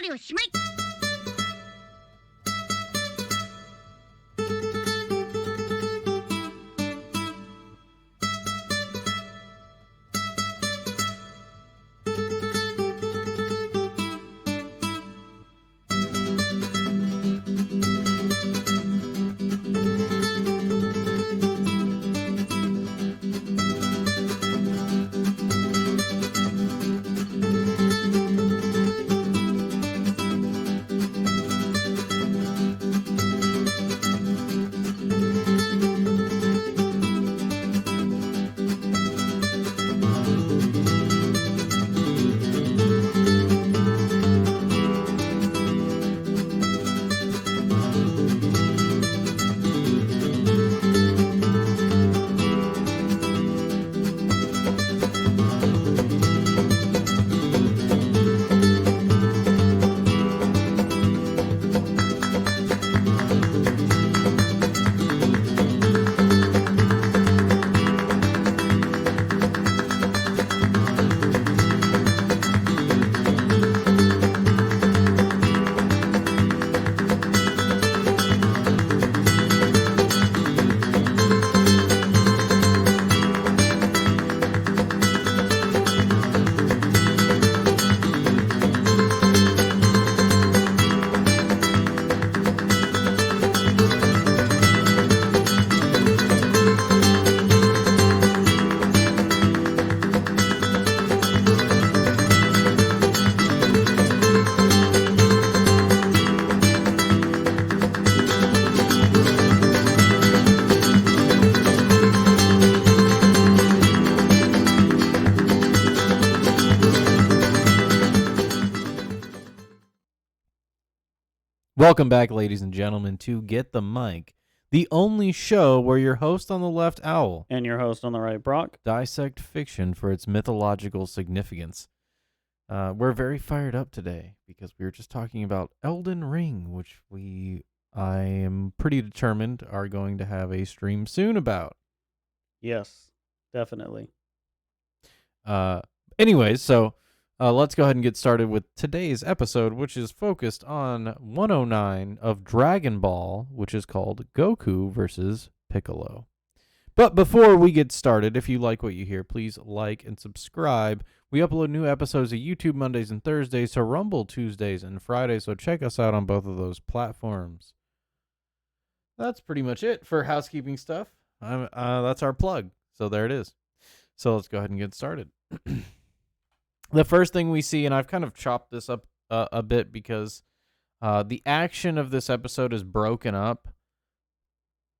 りおしまい。Welcome back, ladies and gentlemen, to Get the Mic, the only show where your host on the left, Owl, and your host on the right, Brock, dissect fiction for its mythological significance. We're very fired up today because we were just talking about Elden Ring, which I am pretty determined are going to have a stream soon about. Yes, definitely. Anyways, so let's go ahead and get started with today's episode, which is focused on 109 of Dragon Ball, which is called Goku versus Piccolo. But before we get started, if you like what you hear, please like and subscribe. We upload new episodes of YouTube Mondays and Thursdays, to Rumble Tuesdays and Fridays, so check us out on both of those platforms. That's pretty much it for housekeeping stuff. That's our plug, so there it is. So let's go ahead and get started. The first thing we see, and I've kind of chopped this up a bit because the action of this episode is broken up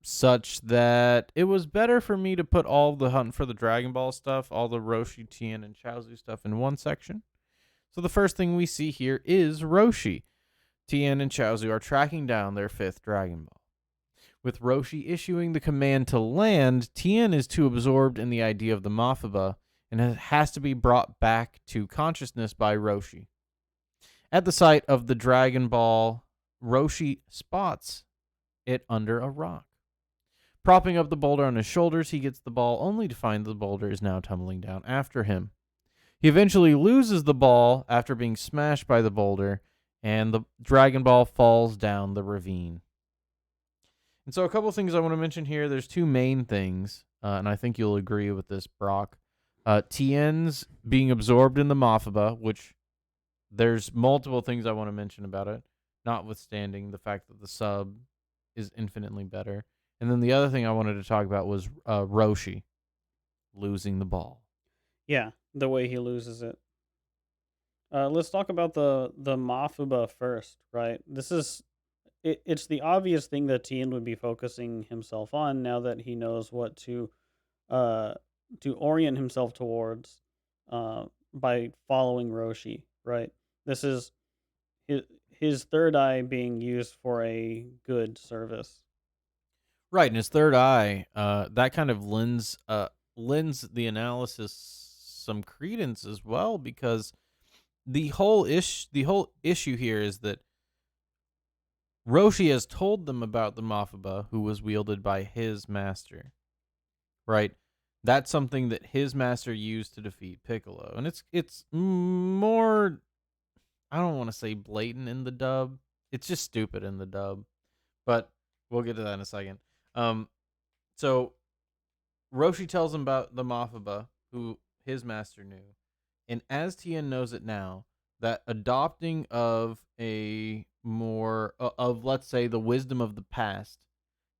such that it was better for me to put all the Hunt for the Dragon Ball stuff, all the Roshi, Tien, and Chaozu stuff in one section. So the first thing we see here is Roshi. Tien and Chaozu are tracking down their 5th Dragon Ball. With Roshi issuing the command to land, Tien is too absorbed in the idea of the Mafaba and it has to be brought back to consciousness by Roshi. At the sight of the Dragon Ball, Roshi spots it under a rock. Propping up the boulder on his shoulders, he gets the ball only to find the boulder is now tumbling down after him. He eventually loses the ball after being smashed by the boulder, and the Dragon Ball falls down the ravine. And so a couple things I want to mention here. There's two main things, and I think you'll agree with this, Brock. Tien's being absorbed in the Mafaba, which there's multiple things I want to mention about it, notwithstanding the fact that the sub is infinitely better. And then the other thing I wanted to talk about was Roshi losing the ball. Yeah, the way he loses it. Let's talk about the Mafaba first, right? It's the obvious thing that Tien would be focusing himself on now that he knows what to orient himself towards by following Roshi, right? This is his third eye being used for a good service. Right, and his third eye, that kind of lends the analysis some credence as well, because the whole issue here is that Roshi has told them about the Mafaba, who was wielded by his master. Right? That's something that his master used to defeat Piccolo. And it's more I don't want to say blatant in the dub. It's just stupid in the dub. But we'll get to that in a second. So Roshi tells him about the Mafaba, who his master knew. And as Tien knows it now, that adopting of a more, of let's say, the wisdom of the past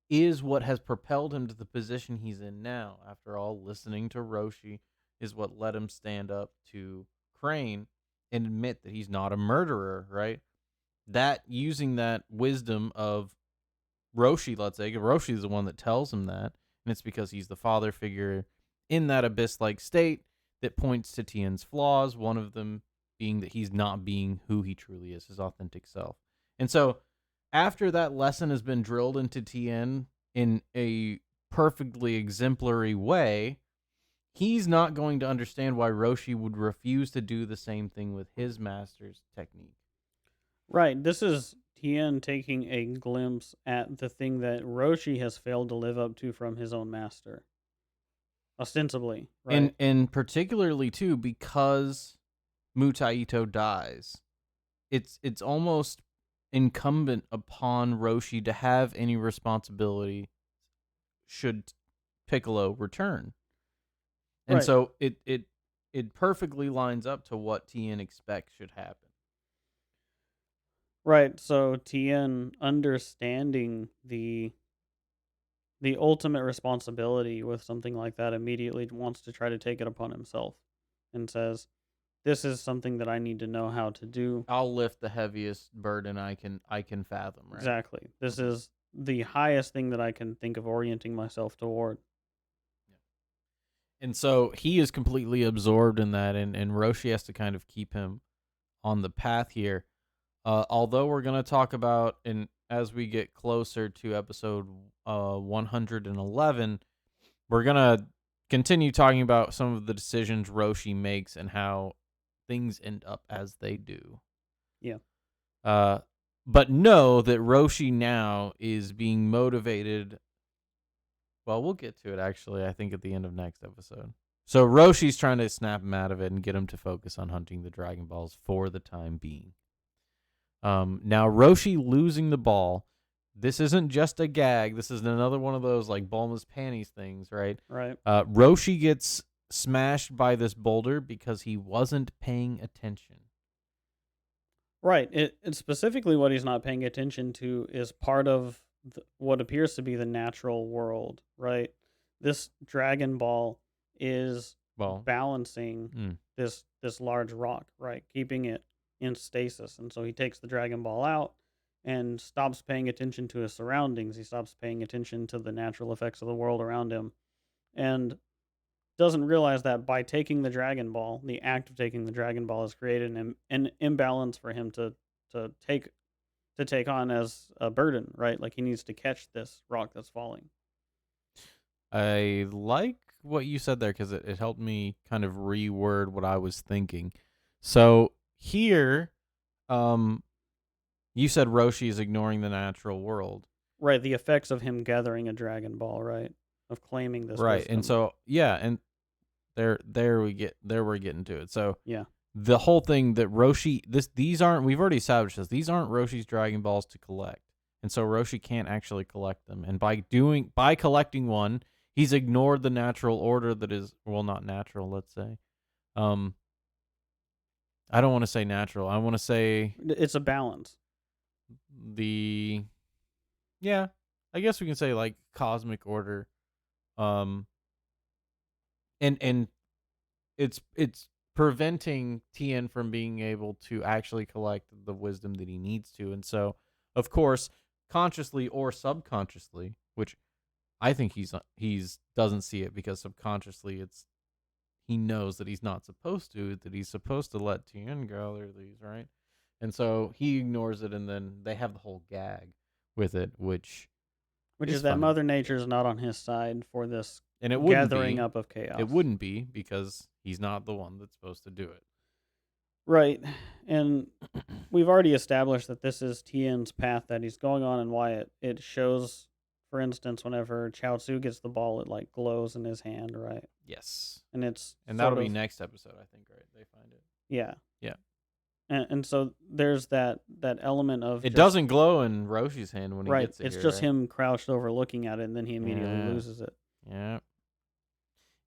is what has propelled him to the position he's in now. After all, listening to Roshi is what let him stand up to Crane and admit that he's not a murderer, right? That using that wisdom of Roshi, let's say, Roshi is the one that tells him that, and it's because he's the father figure in that abyss-like state that points to Tien's flaws, one of them being that he's not being who he truly is, his authentic self. And so after that lesson has been drilled into Tien in a perfectly exemplary way, he's not going to understand why Roshi would refuse to do the same thing with his master's technique. Right. This is Tien taking a glimpse at the thing that Roshi has failed to live up to from his own master. Ostensibly, right? And particularly too, because Mutaito dies, it's almost incumbent upon Roshi to have any responsibility should Piccolo return. And Right. so it perfectly lines up to what Tien expects should happen. Right. So Tien understanding the ultimate responsibility with something like that immediately wants to try to take it upon himself and says, "This is something that I need to know how to do." I'll lift the heaviest burden I can fathom, right? Exactly. This Mhm. is the highest thing that I can think of orienting myself toward. And so he is completely absorbed in that, and Roshi has to kind of keep him on the path here. Although we're going to talk about, and as we get closer to episode 111, we're going to continue talking about some of the decisions Roshi makes and how things end up as they do. Yeah. Uh, but know that Roshi now is being motivated. Well, we'll get to it actually, I think, at the end of next episode. So Roshi's trying to snap him out of it and get him to focus on hunting the Dragon Balls for the time being. Now Roshi losing the ball. This isn't just a gag. This is another one of those like Bulma's panties things, right? Right. Roshi gets smashed by this boulder because he wasn't paying attention. Right. It's specifically what he's not paying attention to is part of what appears to be the natural world, right? This Dragon Ball is Well, balancing this large rock, right? Keeping it in stasis. And so he takes the Dragon Ball out and stops paying attention to his surroundings. He stops paying attention to the natural effects of the world around him. And doesn't realize that by taking the Dragon Ball, the act of taking the Dragon Ball has created an imbalance for him to take to take on as a burden, right? Like he needs to catch this rock that's falling. I like what you said there because it helped me kind of reword what I was thinking. So here, you said Roshi is ignoring the natural world. Right, the effects of him gathering a Dragon Ball, right? Of claiming this Right. And wisdom. so yeah, and there we're getting to it. So Yeah. the whole thing that these aren't, we've already established this. These aren't Roshi's Dragon Balls to collect. And so Roshi can't actually collect them. And by collecting one, he's ignored the natural order that is, well, not natural, let's say. I don't want to say natural. I want to say It's a balance. the yeah, I guess we can say like cosmic order. Um and it's preventing Tien from being able to actually collect the wisdom that he needs to. And so, of course, consciously or subconsciously, which I think he's doesn't see it because subconsciously he knows that he's not supposed to, that he's supposed to let Tien gather these, right? And so he ignores it, and then they have the whole gag with it, which Is that funny. Mother Nature is not on his side for this And it wouldn't gathering be. up of chaos. It wouldn't be because he's not the one that's supposed to do it. Right. And we've already established that this is Tien's path that he's going on and why it shows, for instance, whenever Chaozu gets the ball, it like glows in his hand, right? Yes. And it's And that'll be next episode, I think, right? They find it. Yeah. Yeah. and so there's that element of It just doesn't glow in Roshi's hand when he right. gets it It's here, just right? him crouched over looking at it, and then he immediately Yeah. loses it. Yeah.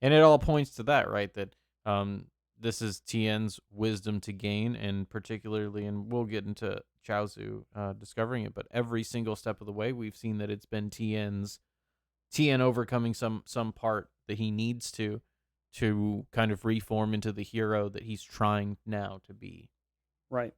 And it all points to that, right? That this is Tien's wisdom to gain, and particularly, and we'll get into Chaozu discovering it, but every single step of the way, we've seen that it's been Tien overcoming some part that he needs to kind of reform into the hero that he's trying now to be. Right.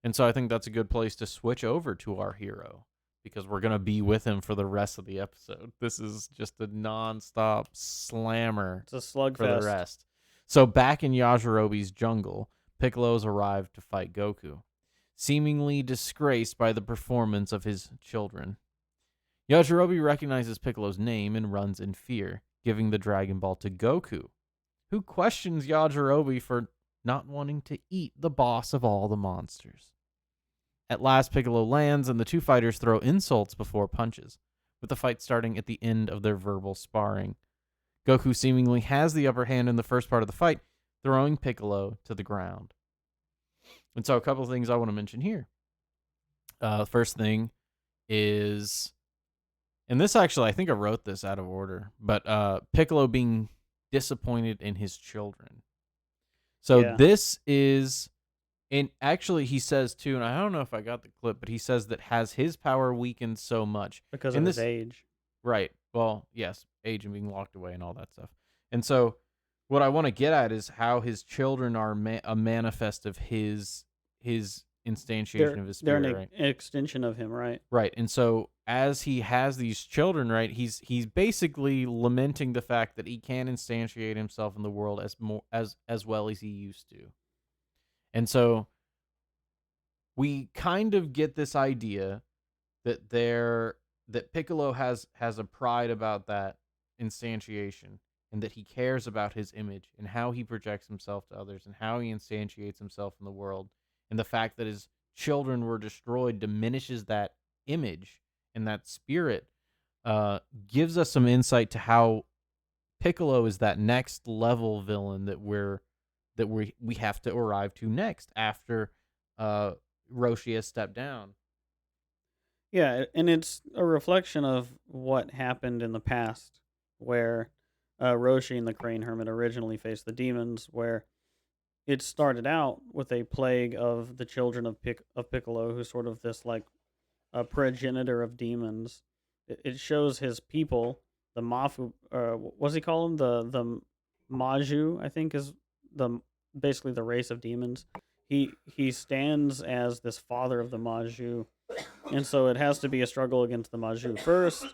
And so I think that's a good place to switch over to our hero because we're going to be with him for the rest of the episode. This is just a nonstop slammer It's a for the slugfest. rest. So back in Yajirobe's jungle, Piccolo's arrived to fight Goku, seemingly disgraced by the performance of his children. Yajirobe recognizes Piccolo's name and runs in fear, giving the Dragon Ball to Goku, who questions Yajirobe for not wanting to eat the boss of all the monsters. At last, Piccolo lands, and the two fighters throw insults before punches, with the fight starting at the end of their verbal sparring. Goku seemingly has the upper hand in the first part of the fight, throwing Piccolo to the ground. And so a couple of things I want to mention here. First thing is, and this actually, I think I wrote this out of order, but Piccolo being disappointed in his children. So Yeah. this is, and actually he says too, and I don't know if I got the clip, but he says that has his power weakened so much Because in of his this, age. right? Well, yes, age and being locked away and all that stuff. And so, what I want to get at is how his children are a manifest of his instantiation of his They're spirit, an right? extension of him, right? Right. And so as he has these children, right, he's basically lamenting the fact that he can't instantiate himself in the world as well as he used to. And so we kind of get this idea that that Piccolo has a pride about that instantiation and that he cares about his image and how he projects himself to others and how he instantiates himself in the world, and the fact that his children were destroyed diminishes that image and that spirit. Gives us some insight to how Piccolo is that next level villain that we have to arrive to next after Roshi has stepped down. Yeah, and it's a reflection of what happened in the past, where Roshi and the Crane Hermit originally faced the demons, where it started out with a plague of the children of Piccolo, who's sort of this like a progenitor of demons. It shows his people, the Mafu, what does he call them? The Maju, I think, is the basically the race of demons. He stands as this father of the Maju, and so it has to be a struggle against the Maju first,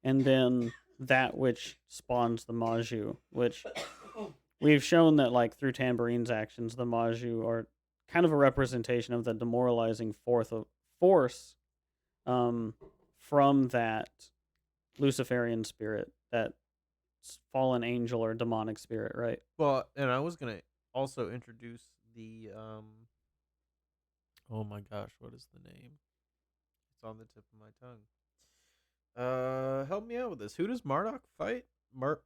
and then that which spawns the Maju, which we've shown that like through Tambourine's actions, the Maju are kind of a representation of the demoralizing force from that Luciferian spirit, that fallen angel or demonic spirit, right? Well, and I was gonna also introduce the oh my gosh, what is the name? It's on the tip of my tongue. Help me out with this. Who does Marduk fight?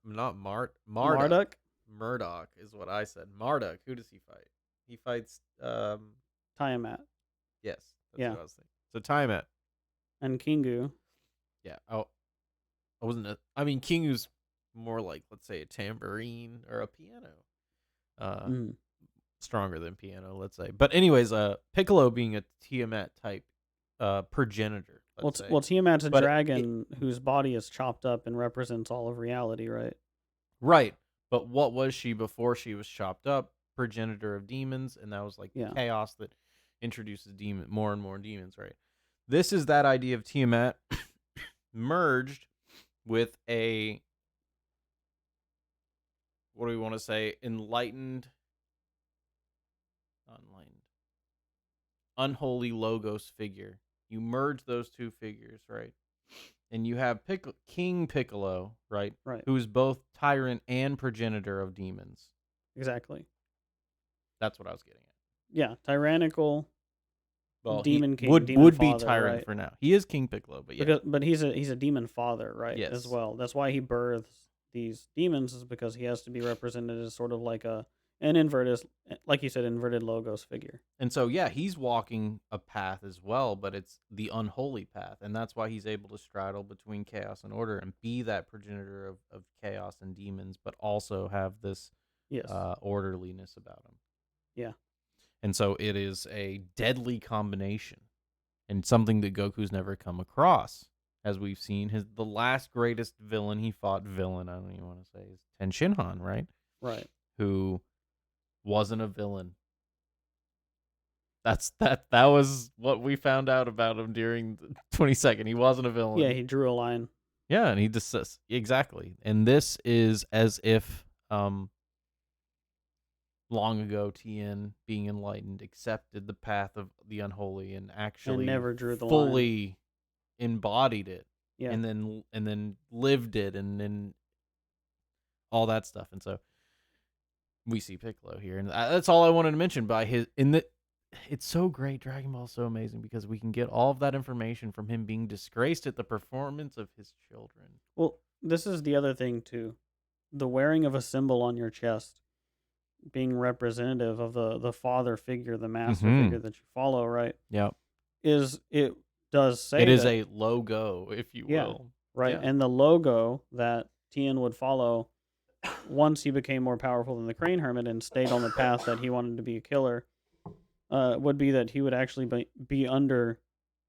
Not Marduk. Marduk? Murdoch is what I said. Marduk. Who does he fight? He fights Tiamat. yes, that's Yeah. what I was thinking. So Tiamat. And Kingu. Yeah. Oh, I wasn't. I mean, Kingu's more like, let's say, a tambourine or a piano. Stronger than piano, let's say. But anyways, Piccolo being a Tiamat type progenitor. Well, Tiamat's a But dragon whose body is chopped up and represents all of reality, right? Right. But what was she before she was chopped up? Progenitor of demons, and that was like Yeah. chaos that introduces more and more demons, right? This is that idea of Tiamat merged with a, what do we want to say, unholy logos figure. You merge those two figures, right? And you have King Piccolo, right? Right. Who is both tyrant and progenitor of demons. Exactly. That's what I was getting at. Yeah, tyrannical. Well, demon he king, would demon be father, tyrant right? for now. He is King Piccolo, but yeah. But he's a demon father, right? Yes. As well. That's why he births these demons, is because he has to be represented as sort of like An inverted, like you said, inverted logos figure. And so, yeah, he's walking a path as well, but it's the unholy path. And that's why he's able to straddle between chaos and order and be that progenitor of chaos and demons, but also have this Yes. orderliness about him. Yeah. And so it is a deadly combination and something that Goku's never come across. As we've seen, the last greatest villain he fought, I don't even want to say, is Ten Shinhan, right? Right. Who wasn't a villain. That was what we found out about him during the 22nd. He wasn't a villain. Yeah, he drew a line. Yeah, and he just says exactly. And this is as if long ago Tien, being enlightened, accepted the path of the unholy and actually never drew the fully embodied it. Yeah. And then lived it, and then all that stuff. And so we see Piccolo here, and that's all I wanted to mention. It's so great. Dragon Ball is so amazing because we can get all of that information from him being disgraced at the performance of his children. Well, this is the other thing too. The wearing of a symbol on your chest being representative of the father figure, the master figure that you follow, right? Yep. It does say it is a logo, if you will. Right. Yeah. And the logo that Tien would follow once he became more powerful than the Crane Hermit and stayed on the path that he wanted to be a killer, would be that he would actually be under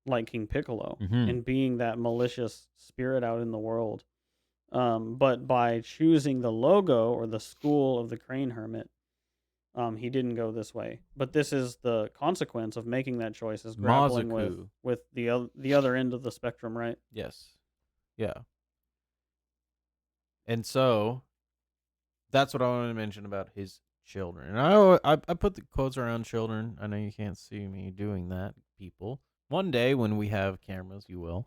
like King Piccolo and being that malicious spirit out in the world. But by choosing the logo or the school of the Crane Hermit, he didn't go this way. But this is the consequence of making that choice, is grappling with the other end of the spectrum, right? Yes. Yeah. And so that's what I wanted to mention about his children. And I put the quotes around children. I know you can't see me doing that, people. One day when we have cameras, you will.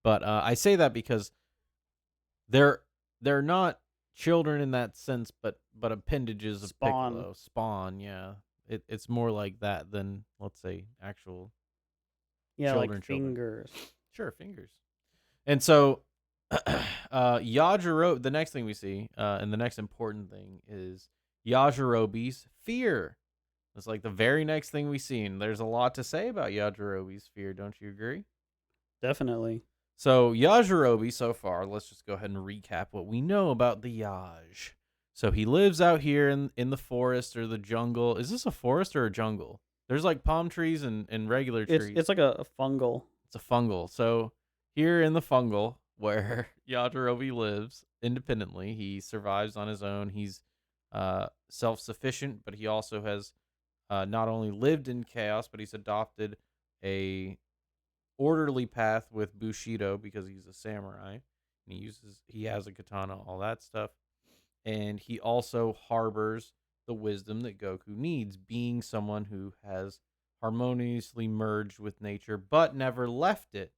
But I say that because they're not children in that sense, but appendages of Piccolo. Spawn, yeah. It's more like that than, let's say, actual children. Like fingers. Sure, fingers. And so Yajirobe, the next thing we see, and the next important thing is Yajirobe's fear. It's like the very next thing we see, and there's a lot to say about Yajirobe's fear, don't you agree? Definitely. So Yajirobe, so far, let's just go ahead and recap what we know about the Yaj. So he lives out here in the forest or the jungle. Is this a forest or a jungle? There's like palm trees and regular trees. It's like a fungal. It's a fungal. So here in the fungal, where Yajirobe lives independently, he survives on his own. He's self-sufficient, but he also has not only lived in chaos, but he's adopted a orderly path with Bushido because he's a samurai. And he has a katana, all that stuff. And he also harbors the wisdom that Goku needs, being someone who has harmoniously merged with nature, but never left it.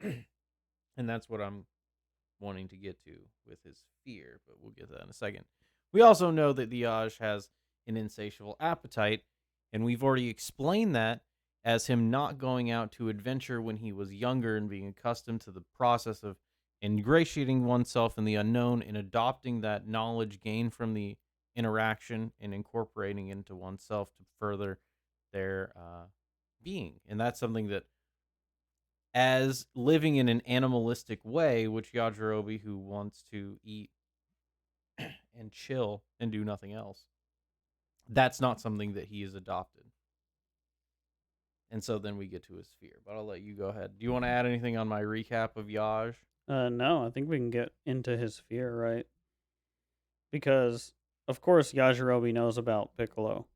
And that's what I'm wanting to get to with his fear, but we'll get to that in a second. We also know that the Yaj has an insatiable appetite, and we've already explained that as him not going out to adventure when he was younger and being accustomed to the process of ingratiating oneself in the unknown and adopting that knowledge gained from the interaction and incorporating into oneself to further their being. And that's something that, as living in an animalistic way, which Yajirobe, who wants to eat and chill and do nothing else, that's not something that he has adopted. And so then we get to his fear. But I'll let you go ahead. Do you want to add anything on my recap of Yaj? No, I think we can get into his fear, right? Because, of course, Yajirobe knows about Piccolo.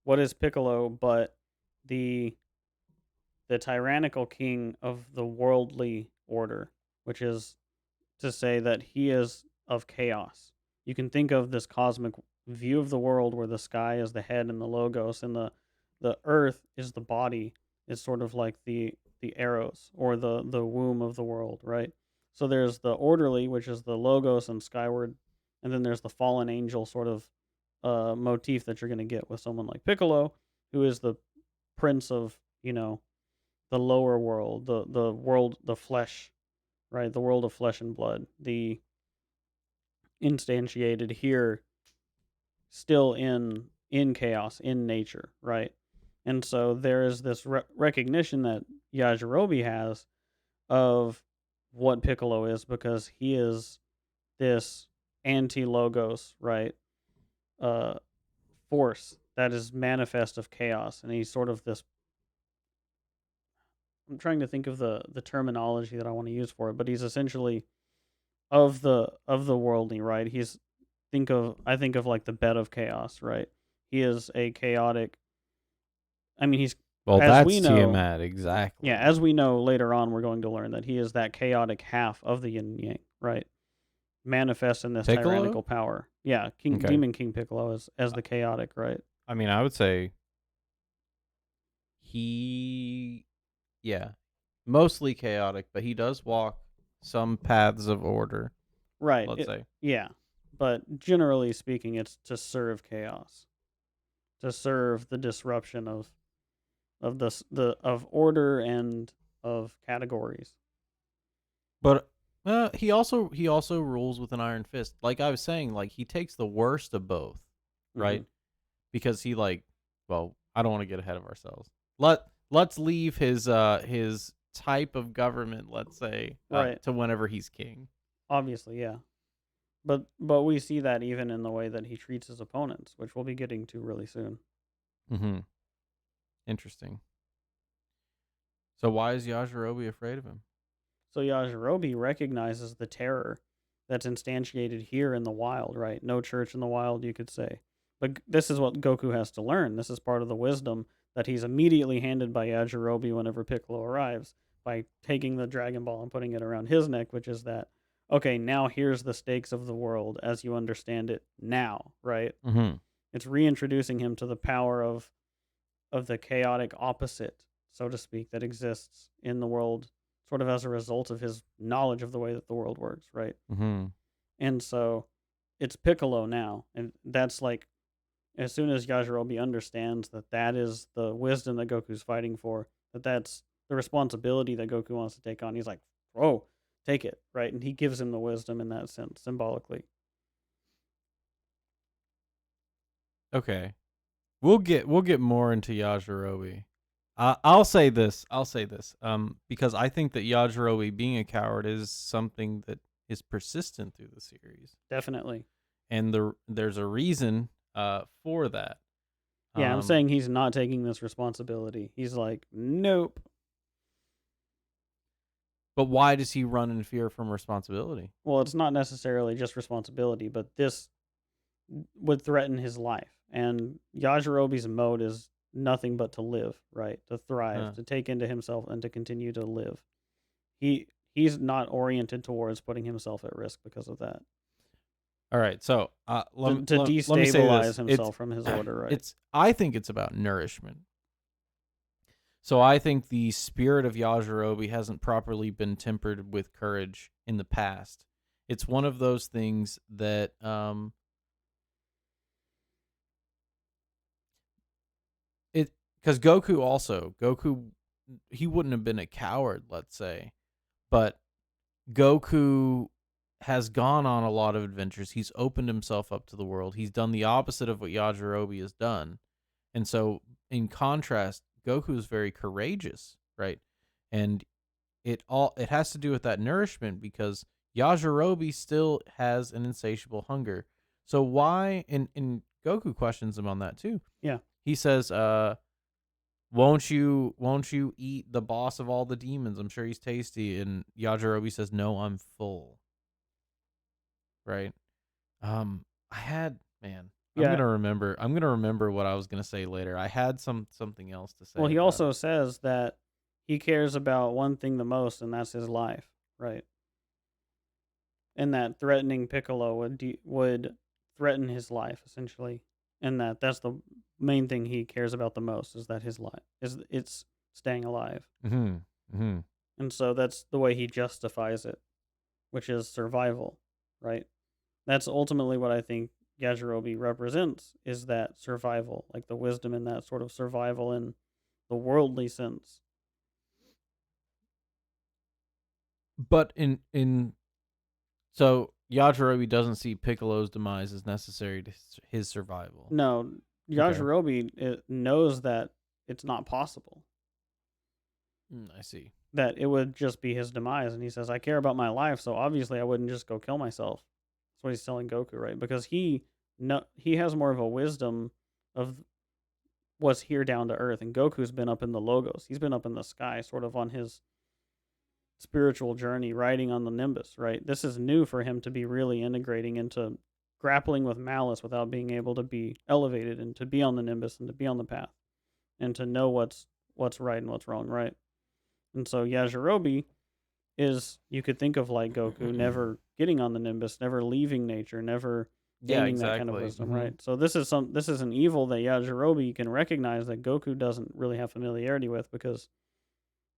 What is Piccolo but the tyrannical king of the worldly order, which is to say that he is of chaos. You can think of this cosmic view of the world where the sky is the head and the logos, and the earth is the body. It's sort of like the arrows or the womb of the world, right? So there's the orderly, which is the logos and skyward, and then there's the fallen angel sort of motif that you're going to get with someone like Piccolo, who is the prince of, the lower world, the world, the flesh, right? The world of flesh and blood, the instantiated here still in chaos, in nature, right? And so there is this recognition that Yajirobe has of what Piccolo is, because he is this anti-logos, right? Uh, force that is manifest of chaos, and he's sort of this. I'm trying to think of the terminology that I want to use for it, but he's essentially of the worldly, right? I think of like the bed of chaos, right? He is a chaotic. I mean, he's Well, as that's we know, Tiamat, yeah, exactly. as we know later on, we're going to learn that he is that chaotic half of the yin and yang, right? Manifest in this Piccolo? tyrannical power. Yeah, King Okay. Demon King Piccolo as Uh, the chaotic, right? I mean, I would say he, yeah, mostly chaotic, but he does walk some paths of order, Right. let's say. Yeah. But generally speaking, it's to serve chaos, to serve the disruption of the of order and of categories. But he also rules with an iron fist. Like I was saying, like he takes the worst of both, Mm-hmm. right? Because he like, well, I don't want to get ahead of ourselves. Let's leave his type of government, let's say, Right. to whenever he's king. Obviously, yeah. But we see that even in the way that he treats his opponents, which we'll be getting to really soon. Mm-hmm. Interesting. So why is Yajirobe afraid of him? So Yajirobe recognizes the terror that's instantiated here in the wild, right? No church in the wild, you could say. But this is what Goku has to learn. This is part of the wisdom that he's immediately handed by Yajirobe whenever Piccolo arrives, by taking the Dragon Ball and putting it around his neck, which is that, okay, now here's the stakes of the world as you understand it now, right? Mm-hmm. It's reintroducing him to the power of the chaotic opposite, so to speak, that exists in the world, sort of as a result of his knowledge of the way that the world works, right? Mm-hmm. And so it's Piccolo now, and that's like, as soon as Yajirobe understands that that is the wisdom that Goku's fighting for, that's the responsibility that Goku wants to take on, he's like, "Oh, take it," right? And he gives him the wisdom in that sense, symbolically. Okay. We'll get more into Yajirobe. I'll say this. Because I think that Yajirobe being a coward is something that is persistent through the series, Definitely. and there's a reason for that. Yeah, I'm Um, saying he's not taking this responsibility. He's like, "Nope." but why does he run in fear from responsibility? Well, it's not necessarily just responsibility, but this would threaten his life. And Yajirobe's mode is nothing but to live, right? To thrive, Huh. to take into himself and to continue to live. He's not oriented towards putting himself at risk because of that. All right, so To let me say destabilize this. It's himself from his order, right? it's I think it's about nourishment. So I think the spirit of Yajirobe hasn't properly been tempered with courage in the past. It's one of those things that it because Goku he wouldn't have been a coward, let's say, but Goku has gone on a lot of adventures. He's opened himself up to the world. He's done the opposite of what Yajirobe has done. And so in contrast, Goku is very courageous, right? And it has to do with that nourishment because Yajirobe still has an insatiable hunger. So why and Goku questions him on that too. Yeah. He says, won't you eat the boss of all the demons? I'm sure he's tasty. And Yajirobe says, no, I'm full. Right? I had man, Yeah. I'm gonna remember what I was gonna say later. I had something else to Well, say he about also it. says that he cares about one thing the most, and that's his life, right? And that threatening Piccolo would threaten his life essentially, and that's the main thing he cares about the most, is that his life is it's staying alive. Mm-hmm. Mm-hmm. And so that's the way he justifies it, which is survival, right? That's ultimately what I think Yajirobe represents, is that survival, like the wisdom in that sort of survival in the worldly sense. But in so Yajirobe doesn't see Piccolo's demise as necessary to his survival. No, Okay. Yajirobe knows that it's not possible. I see. That it would just be his demise, and he says, "I care about my life, so obviously I wouldn't just go kill myself." That's what he's telling Goku, right? Because he has more of a wisdom of what's here down to earth, and Goku's been up in the logos. He's been up in the sky, sort of on his spiritual journey, riding on the Nimbus, right? This is new for him to be really integrating into grappling with malice without being able to be elevated and to be on the Nimbus and to be on the path and to know what's right and what's wrong, right? And so Yajirobe is, you could think of like Goku never getting on the Nimbus, never leaving nature, never Yeah, gaining that kind of exactly. wisdom, right? So this is an evil that Yajirobe can recognize that Goku doesn't really have familiarity with, because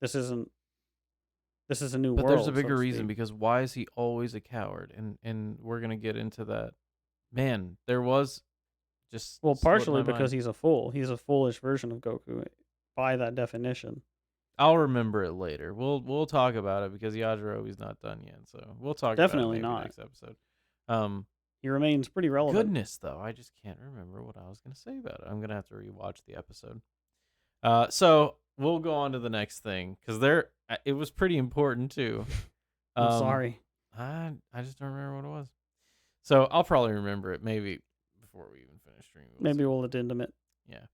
this isn't this is a new But there's a world, so bigger to reason, speak. because why is he always a coward? And we're gonna get into that. Man, there was just Well, slipped partially my because mind. he's a fool. He's a foolish version of Goku by that definition. I'll remember it later. We'll talk about it because Yajirobe's not done yet, so we'll talk about it Definitely maybe not. next episode. Um, He remains pretty relevant. Goodness though, I just can't remember what I was gonna say about it. I'm gonna have to rewatch the episode. So we'll go on to the next thing because it was pretty important too. I'm Um, sorry. I just don't remember what it was. So I'll probably remember it maybe before we even finish streaming. Maybe we'll get into it. Yeah.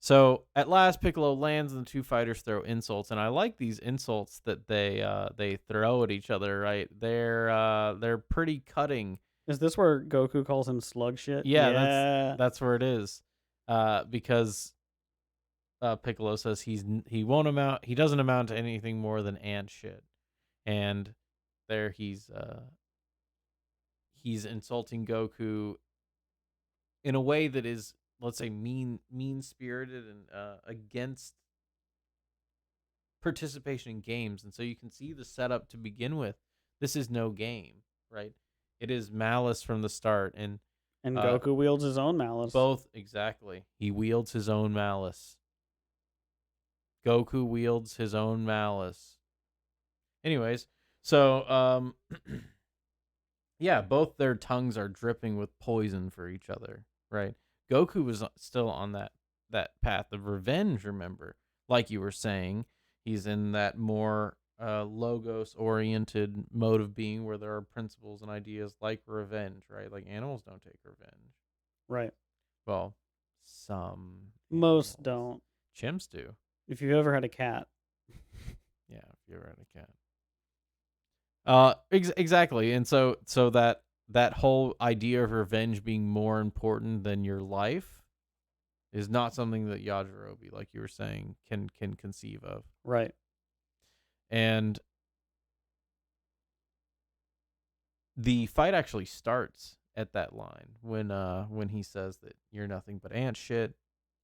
So at last, Piccolo lands, and the two fighters throw insults, and I like these insults that they throw at each other. Right? They're pretty cutting. Is this where Goku calls him slug shit? Yeah, Yeah. that's where it is. Because Piccolo says he doesn't amount to anything more than ant shit, and there he's insulting Goku in a way that is, let's say, mean spirited and against participation in games. And so you can see the setup to begin with. This is no game, right? It is malice from the start, and And Goku wields his own malice. both exactly. He wields his own malice. Goku wields his own malice. Anyways, so yeah, both their tongues are dripping with poison for each other, right? Goku was still on that path of revenge, remember? Like you were saying, he's in that more logos oriented mode of being where there are principles and ideas like revenge, right? Like animals don't take revenge. Right. Well, some Most animals. don't. Chimps do. If you've ever had a cat. Yeah, if you ever had a cat. Exactly. And so that whole idea of revenge being more important than your life is not something that Yajirobe, like you were saying, can conceive of. Right. And the fight actually starts at that line when he says that you're nothing but ant shit,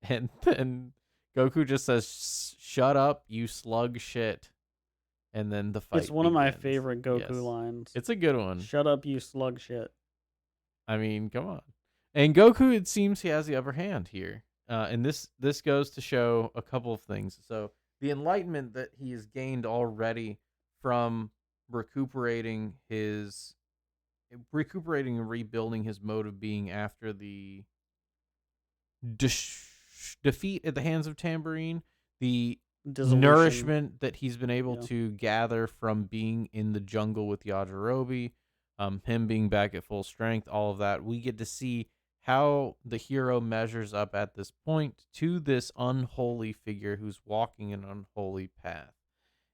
and then Goku just says, "Shut up, you slug shit." And then the fight It's one of my begins. favorite Goku Yes. lines. It's a good one. Shut up, you slug shit. I mean, come on. And Goku, it seems he has the upper hand here. And this goes to show a couple of things. So the enlightenment that he has gained already from recuperating and rebuilding his mode of being after the defeat at the hands of Tambourine, the Dissolution. nourishment that he's been able Yeah. to gather from being in the jungle with Yajirobe, him being back at full strength, all of that, we get to see how the hero measures up at this point to this unholy figure who's walking an unholy path.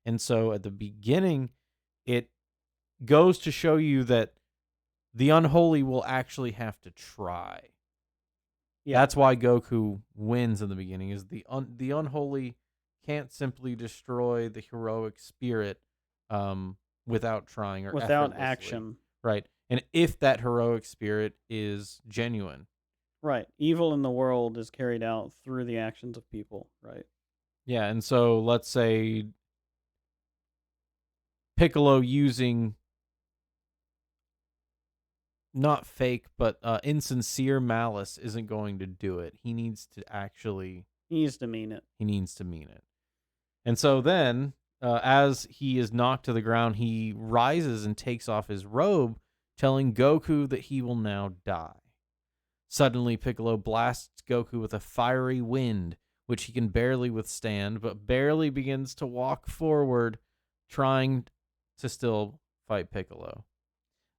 And so at the beginning, it goes to show you that the unholy will actually have to try. Yeah. That's why Goku wins in the beginning. Is the unholy can't simply destroy the heroic spirit without trying or Without effortlessly. action. Right. And if that heroic spirit is genuine. Right. Evil in the world is carried out through the actions of people, right? Yeah, and so let's say Piccolo using not fake but insincere malice isn't going to do it. He needs to actually He needs to mean it. He needs to mean it. And so then, as he is knocked to the ground, he rises and takes off his robe telling Goku that he will now die. Suddenly, Piccolo blasts Goku with a fiery wind, which he can barely withstand, but barely begins to walk forward, trying to still fight Piccolo.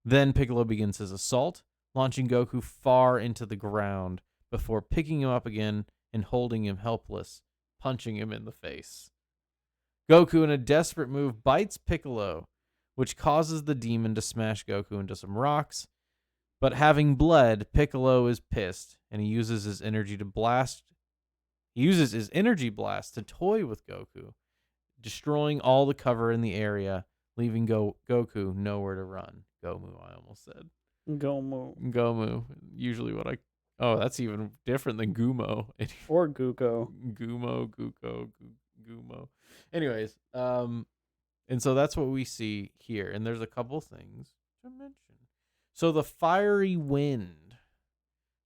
Then Piccolo begins his assault, launching Goku far into the ground before picking him up again and holding him helpless, punching him in the face. Goku, in a desperate move, bites Piccolo, which causes the demon to smash Goku into some rocks. But having bled, Piccolo is pissed, and he uses his energy blast to toy with Goku, destroying all the cover in the area, leaving Goku nowhere to run. Gomu, I almost said. Gomu. Usually what I... Oh, that's even different than Gumo. Or Guko. Gumo. Anyways, and so that's what we see here. And there's a couple things to mention. So the fiery wind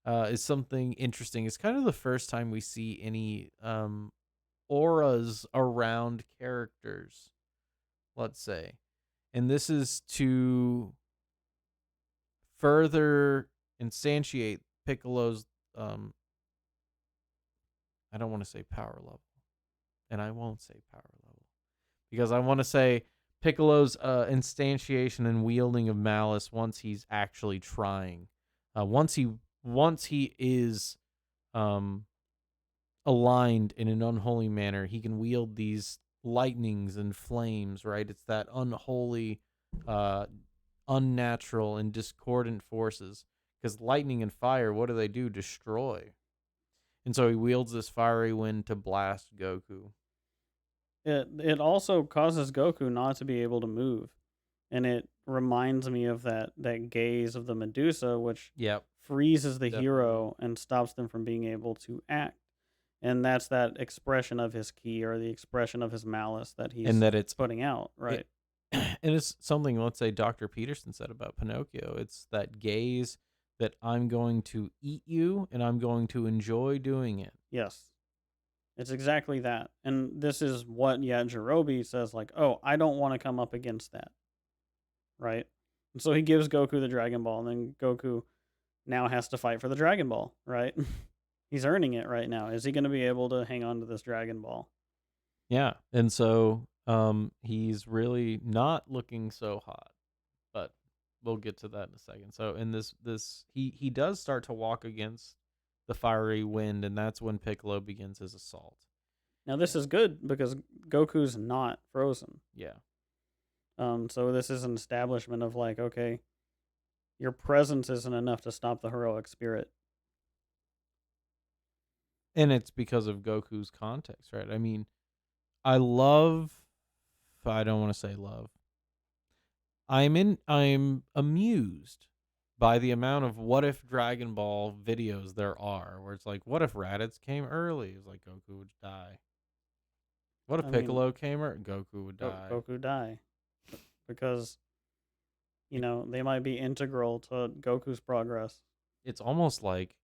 is something interesting. It's kind of the first time we see any auras around characters, let's say. And this is to further instantiate Piccolo's, I don't want to say power level. And I won't say power level. Because I want to say Piccolo's instantiation and wielding of malice once he's actually trying. Once he is aligned in an unholy manner, he can wield these lightnings and flames, right? It's that unholy, unnatural, and discordant forces. Because lightning and fire, what do? Destroy. And so he wields this fiery wind to blast Goku. It also causes Goku not to be able to move. And it reminds me of that gaze of the Medusa, which freezes the hero and stops them from being able to act. And that's that expression of his ki, or the expression of his malice that he's putting out, right? And it's something, let's say, Dr. Peterson said about Pinocchio. It's that gaze that I'm going to eat you and I'm going to enjoy doing it. Yes. It's exactly that. And this is what Yajirobe says, like, oh, I don't want to come up against that. Right? And so he gives Goku the Dragon Ball, and then Goku now has to fight for the Dragon Ball, right? He's earning it right now. Is he going to be able to hang on to this Dragon Ball? Yeah. And so he's really not looking so hot. But we'll get to that in a second. So in this he does start to walk against the fiery wind, and that's when Piccolo begins his assault. Now this is good because Goku's not frozen. Yeah. So this is an establishment of like, okay, your presence isn't enough to stop the heroic spirit. And it's because of Goku's context, right? I mean, I don't want to say love. I'm amused by the amount of what if Dragon Ball videos there are, where it's like, what if Raditz came early? It's like Goku would die. What if Piccolo came early? Goku would die. Goku die. Because, they might be integral to Goku's progress. It's almost like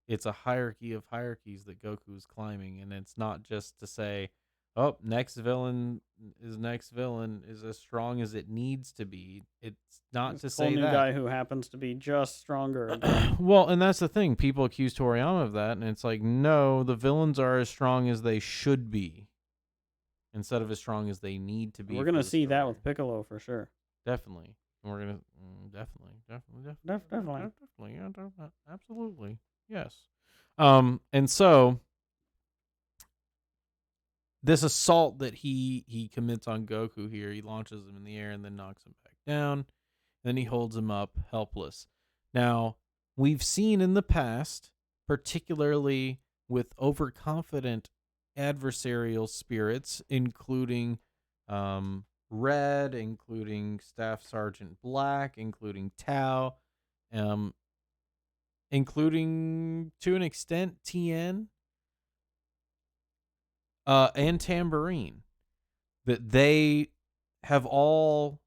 it's a hierarchy of hierarchies that Goku's climbing, and it's not just to say, oh, next villain is as strong as it needs to be. It's not to say new that. Guy who happens to be just stronger. Well, and that's the thing. People accuse Toriyama of that, and it's like, no, the villains are as strong as they should be, instead of as strong as they need to be. We're gonna see that with Piccolo for sure. Definitely. We're gonna definitely, absolutely, yes. And so this assault that he commits on Goku here, he launches him in the air and then knocks him back down. Then he holds him up helpless. Now, we've seen in the past, particularly with overconfident adversarial spirits, including Red, including Staff Sergeant Black, including Tao, including, to an extent, Tien, and Tambourine, that they have all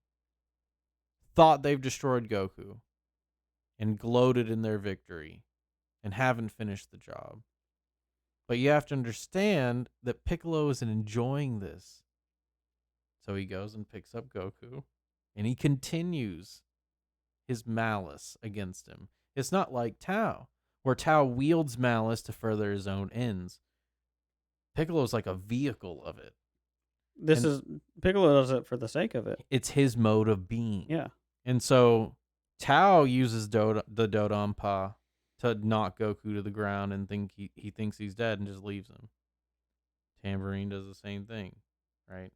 thought they've destroyed Goku and gloated in their victory and haven't finished the job. But you have to understand that Piccolo isn't enjoying this. So he goes and picks up Goku, and he continues his malice against him. It's not like Tao, where Tao wields malice to further his own ends. Piccolo's like a vehicle of it. This And is Piccolo does it for the sake of it. it's his mode of being. Yeah. And so Tao uses the Dodonpa to knock Goku to the ground and he thinks he's dead and just leaves him. Tambourine does the same thing, right?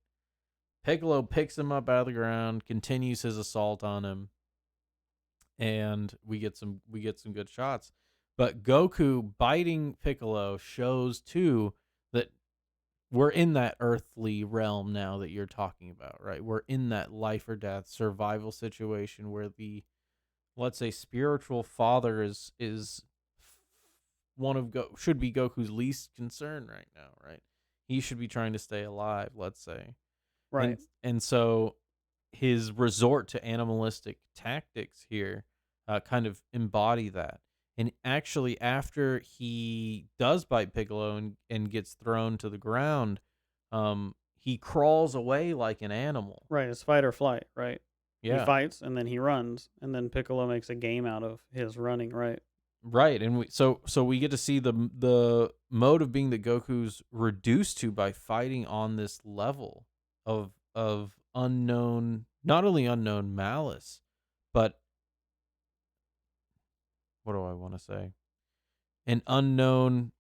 Piccolo picks him up out of the ground, continues his assault on him, and we get some good shots. But Goku biting Piccolo shows too that we're in that earthly realm now that you're talking about, right? We're in that life or death survival situation where the, let's say, spiritual father is should be Goku's least concern right now, right? He should be trying to stay alive, let's say. Right. And so his resort to animalistic tactics here kind of embody that. And actually, after he does bite Piccolo and gets thrown to the ground, he crawls away like an animal. Right. It's fight or flight. Right. He Yeah. fights and then he runs, and then Piccolo makes a game out of his running. Right. Right, and so we get to see the mode of being that Goku's reduced to by fighting on this level of unknown, not only unknown malice, but what do I want to say? An unknown.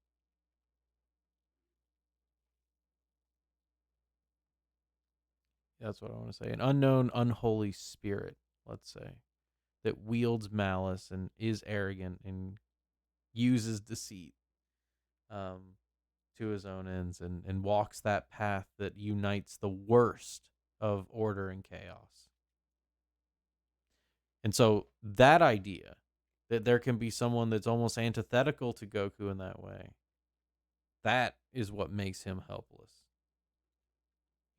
That's what I want to say. An unknown, unholy spirit, let's say, that wields malice and is arrogant and uses deceit to his own ends and walks that path that unites the worst of order and chaos. And so that idea that there can be someone that's almost antithetical to Goku in that way, that is what makes him helpless.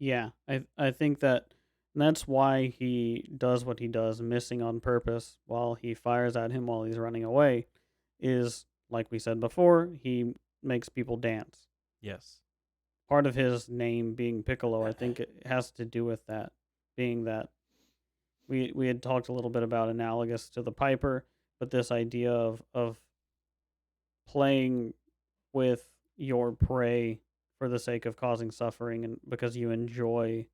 Yeah. I think that's why he does what he does, missing on purpose while he fires at him while he's running away, is like we said before, he makes people dance. Yes. Part of his name being Piccolo, I think it has to do with that, being that we had talked a little bit about analogous to the Piper, but this idea of playing with your prey for the sake of causing suffering and because you enjoy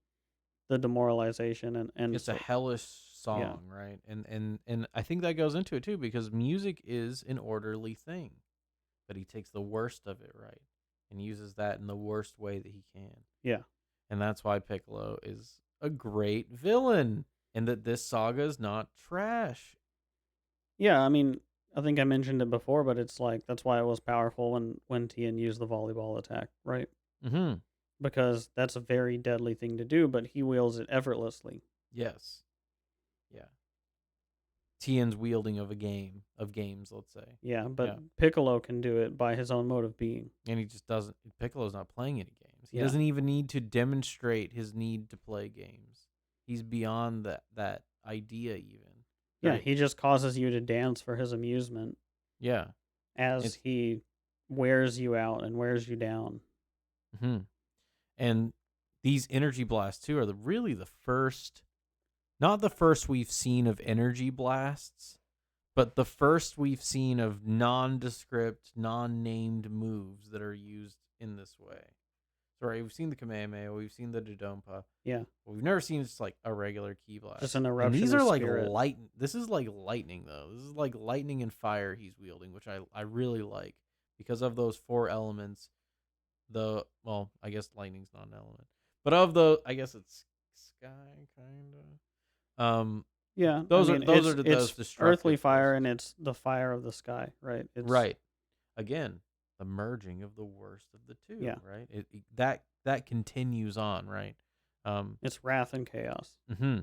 the demoralization and It's a so, hellish song, yeah. right? And I think that goes into it too, because music is an orderly thing. But he takes the worst of it, right? And uses that in the worst way that he can. Yeah. And that's why Piccolo is a great villain. And that this saga is not trash. Yeah, I mean, I think I mentioned it before, but it's like that's why it was powerful when Tien used the volleyball attack, right? Mm-hmm. Because that's a very deadly thing to do, but he wields it effortlessly. Yes. Yeah. Tien's wielding of games, let's say. Yeah, but Yeah. Piccolo can do it by his own mode of being. And he just doesn't. Piccolo's not playing any games. He Yeah. doesn't even need to demonstrate his need to play games. He's beyond that idea even. Yeah, Right? he just causes you to dance for his amusement Yeah. as he wears you out and wears you down. Mm-hmm. And these energy blasts too are really the first, not the first we've seen of energy blasts, but the first we've seen of nondescript, non-named moves that are used in this way. So, right, we've seen the Kamehameha, we've seen the Dodonpa. Yeah. But we've never seen just like a regular ki blast. Just an And eruption these of are like spirit. This is like lightning though. This is like lightning and fire he's wielding, which I really like because of those four elements. I guess lightning's not an element, but I guess it's sky kind of. Yeah, Those I are mean, those it's destructive earthly fire forces. and it's the fire of the sky, right? It's Right. Again, the merging of the worst of the two. Yeah. Right. That continues on. Right. It's wrath and chaos. Mm-hmm.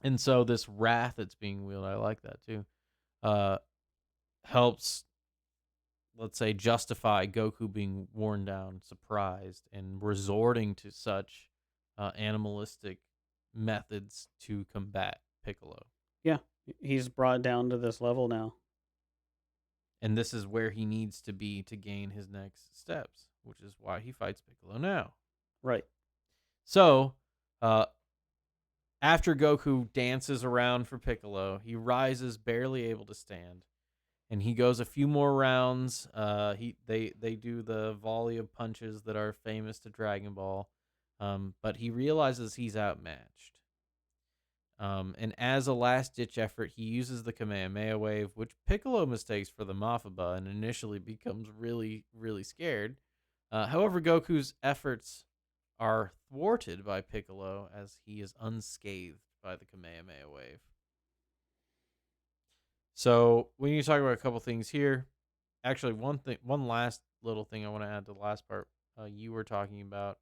And so this wrath that's being wielded, I like that too. Helps, let's say, justify Goku being worn down, surprised, and resorting to such animalistic methods to combat Piccolo. Yeah, he's brought down to this level now. And this is where he needs to be to gain his next steps, which is why he fights Piccolo now. Right. So, After Goku dances around for Piccolo, he rises, barely able to stand, and he goes a few more rounds. They do the volley of punches that are famous to Dragon Ball, but he realizes he's outmatched. And as a last ditch effort, he uses the Kamehameha wave, which Piccolo mistakes for the Mafaba and initially becomes really, really scared. However, Goku's efforts are thwarted by Piccolo as he is unscathed by the Kamehameha wave. So we need to talk about a couple things here. Actually, one last little thing I want to add to the last part. You were talking about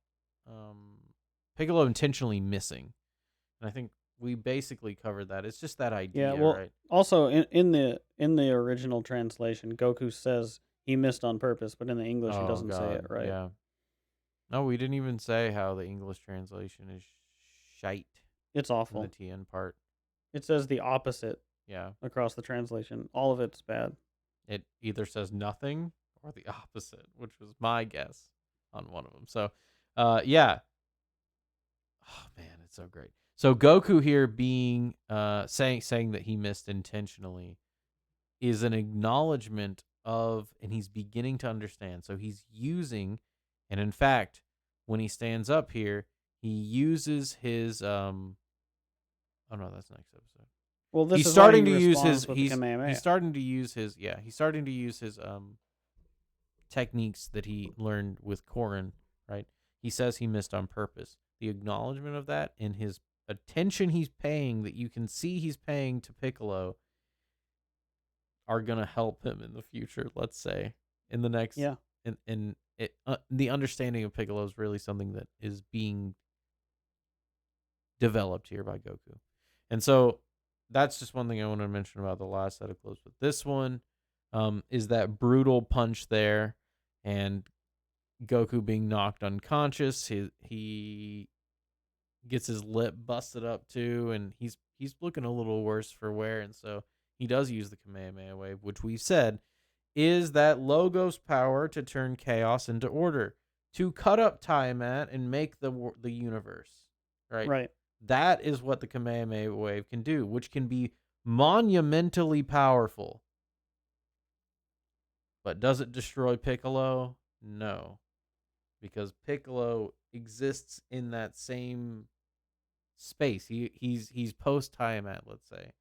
Piccolo intentionally missing, and I think we basically covered that. It's just that Yeah, idea, well, right? also in the original translation, Goku says he missed on purpose, but in the English he Oh doesn't say it, God, right? yeah. No, we didn't even say how the English translation is shite It's in the awful. Tien part. It says the opposite Yeah, across the translation. All of it's bad. it either says nothing or the opposite, which was my guess on one of them. So, yeah. Oh man, it's so great. So Goku here being saying that he missed intentionally is an acknowledgement of, and he's beginning to understand. So he's using, and in fact, when he stands up here, he uses his oh no, that's next episode. Well, this He's is why he starting to use his responds with the he's Kamehameha. starting to use his he's starting to use his techniques that he learned with Korin, right? He says he missed on purpose. The acknowledgement of that and his attention he's paying, that you can see he's paying to Piccolo, are going to help him in the future, let's say. In the next Yeah. in it the understanding of Piccolo is really something that is being developed here by Goku. And so that's just one thing I want to mention about the last set of clothes. But this one is that brutal punch there, and Goku being knocked unconscious. He gets his lip busted up too, and he's looking a little worse for wear. And so he does use the Kamehameha wave, which we've said is that Logos power to turn chaos into order, to cut up Tiamat and make the universe, right? Right. That is what the Kamehameha wave can do, which can be monumentally powerful. But does it destroy Piccolo? No, because Piccolo exists in that same space. He's post Tiamat, let's say.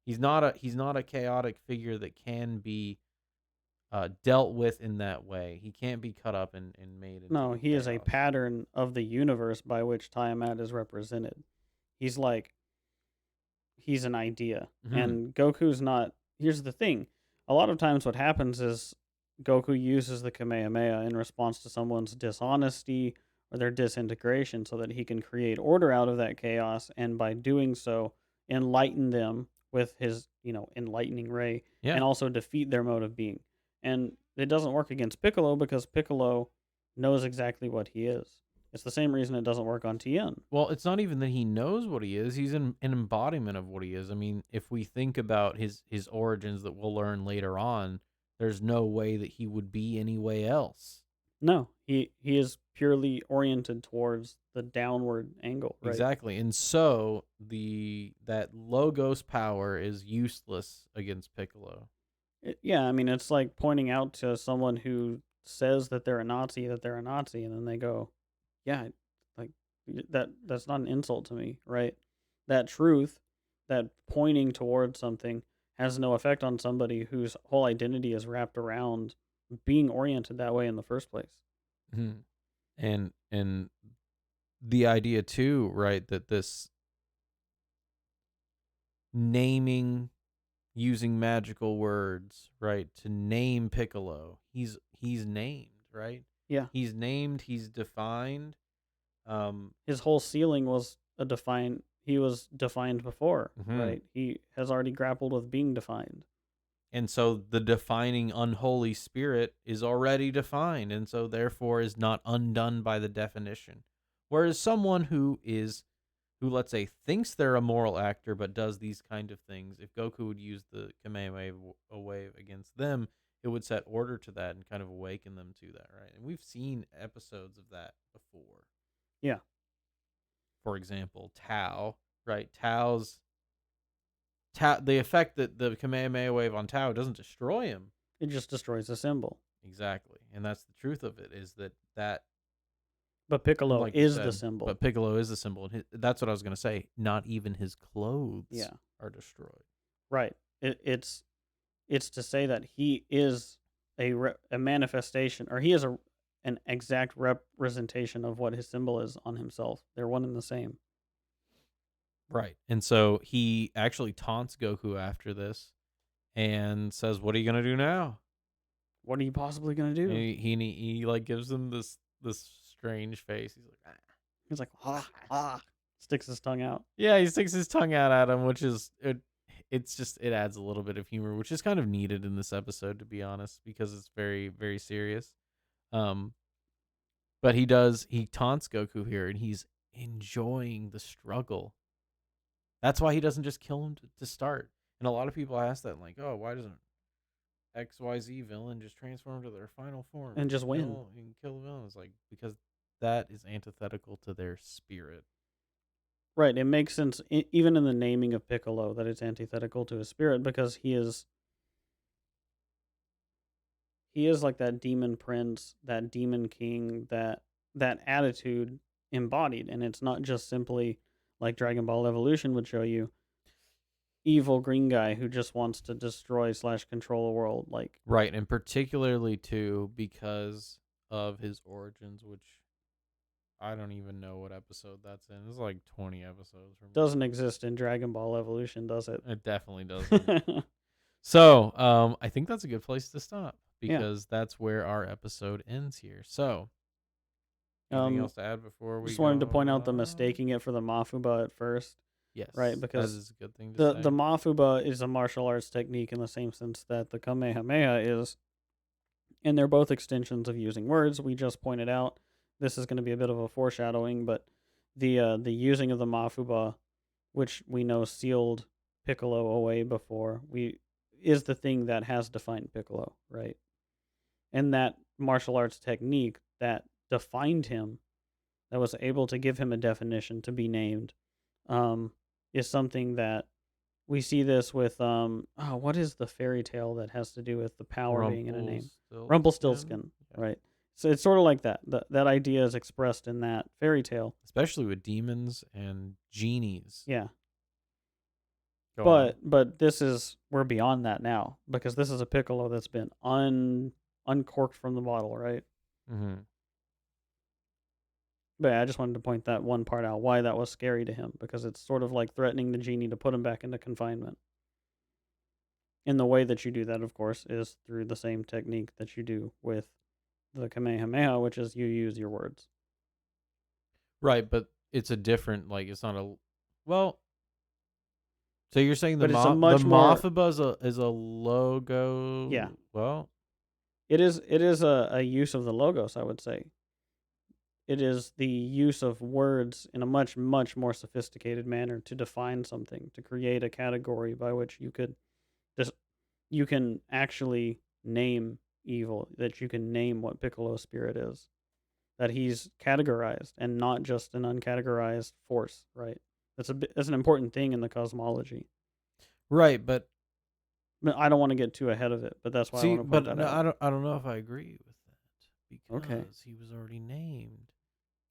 He's not a chaotic figure that can be dealt with in that way. He can't be cut up and made into No, he is a chaos. pattern of the universe by which Tiamat is represented. He's like he's an idea. Mm-hmm. And Goku's not. Here's the thing. A lot of times what happens is Goku uses the Kamehameha in response to someone's dishonesty or their disintegration so that he can create order out of that chaos, and by doing so enlighten them with his, enlightening ray, Yeah. and also defeat their mode of being. And it doesn't work against Piccolo because Piccolo knows exactly what he is. It's the same reason it doesn't work on Tien. Well, it's not even that he knows what he is. He's an embodiment of what he is. I mean, if we think about his origins that we'll learn later on, there's no way that he would be any way else. No, he is purely oriented towards the downward angle, right? Exactly. And so that Logos power is useless against Piccolo. Yeah, I mean, it's like pointing out to someone who says that they're a Nazi that they're a Nazi, and then they go, "Yeah, like that's not an insult to me, right?" That truth, that pointing towards something, has no effect on somebody whose whole identity is wrapped around being oriented that way in the first place. Mm-hmm. And the idea too, right, that this naming, using magical words, right, to name Piccolo. He's named, right? Yeah, He's named, he's defined. his whole ceiling was a defined. He was defined before, Mhm. right? He has already grappled with being defined. And so the defining unholy spirit is already defined, and so therefore is not undone by the definition. Whereas someone who let's say thinks they're a moral actor but does these kind of things, if Goku would use the Kamehameha wave against them, it would set order to that and kind of awaken them to that, right? And we've seen episodes of that before. Yeah, For example, Tao. right? The effect that the Kamehameha wave on Tao doesn't destroy him. It just destroys the symbol. Exactly. And that's the truth of it, is that But Piccolo like you is the said, symbol. but Piccolo is the symbol. And that's what I was going to say. Not even his clothes Yeah. are destroyed. Right. It's to say that he is a manifestation, or he is an exact representation of what his symbol is on himself. They're one and the same. Right. And so he actually taunts Goku after this and says, "What are you going to do now?" What are you possibly gonna do? And he like gives him this strange face. He's like, ah. He's like, sticks his tongue out. Yeah, he sticks his tongue out at him, which is it's just, it adds a little bit of humor, which is kind of needed in this episode, to be honest, because it's very, very serious. Um, but he taunts Goku here, and he's enjoying the struggle. That's why he doesn't just kill him to start. And a lot of people ask that, like, oh, why doesn't XYZ villain just transform to their final form And just win. and kill the villain? It's like, because that is antithetical to their spirit. Right. It makes sense, even in the naming of Piccolo, that it's antithetical to his spirit, because he is like that demon prince, that demon king, that attitude embodied. And it's not just simply like Dragon Ball Evolution would show you, evil green guy who just wants to destroy / control a world. Like, Right, and particularly too because of his origins, which I don't even know what episode that's in. It's like 20 episodes from doesn't exist in Dragon Ball Evolution, does it? It definitely doesn't. So, I think that's a good place to stop, Yeah. because that's where our episode ends here. So, anything else to add before we Just wanted to go point out the on? mistaking it for the Mafuba at first. Yes, Right, that because is a good thing to the say. the Mafuba is a martial arts technique in the same sense that the Kamehameha is, and they're both extensions of using words. We just pointed out this is going to be a bit of a foreshadowing, but the using of the Mafuba, which we know sealed Piccolo away before, is the thing that has defined Piccolo, right? And that martial arts technique that defined him, that was able to give him a definition to be named, is something that we see this with what is the fairy tale that has to do with the power being in a name? Rumpelstiltskin, Yeah. right? So it's sort of like that. That idea is expressed in that fairy tale, Especially with demons and genies. yeah. Go But we're beyond that now, because this is a Piccolo that's been uncorked from the bottle, right? on. Mm-hmm. But yeah, I just wanted to point that one part out, why that was scary to him, because it's sort of like threatening the genie to put him back into confinement. And the way that you do that, of course, is through the same technique that you do with the Kamehameha, which is you use your words. Right, but it's a different, like, it's not a, well, so you're saying the But it's a much the more, Mothaba is a logo? yeah. Well, It is a use of the logos, I would say. It is the use of words in a much, much more sophisticated manner to define something, to create a category by which you can actually name evil, that you can name what Piccolo's spirit is, that he's categorized and not just an uncategorized force, right? That's an important thing in the cosmology. right, but I don't want to get too ahead of it, but that's why I want to point that no, out. I don't know if I agree with that, because Okay. he was already named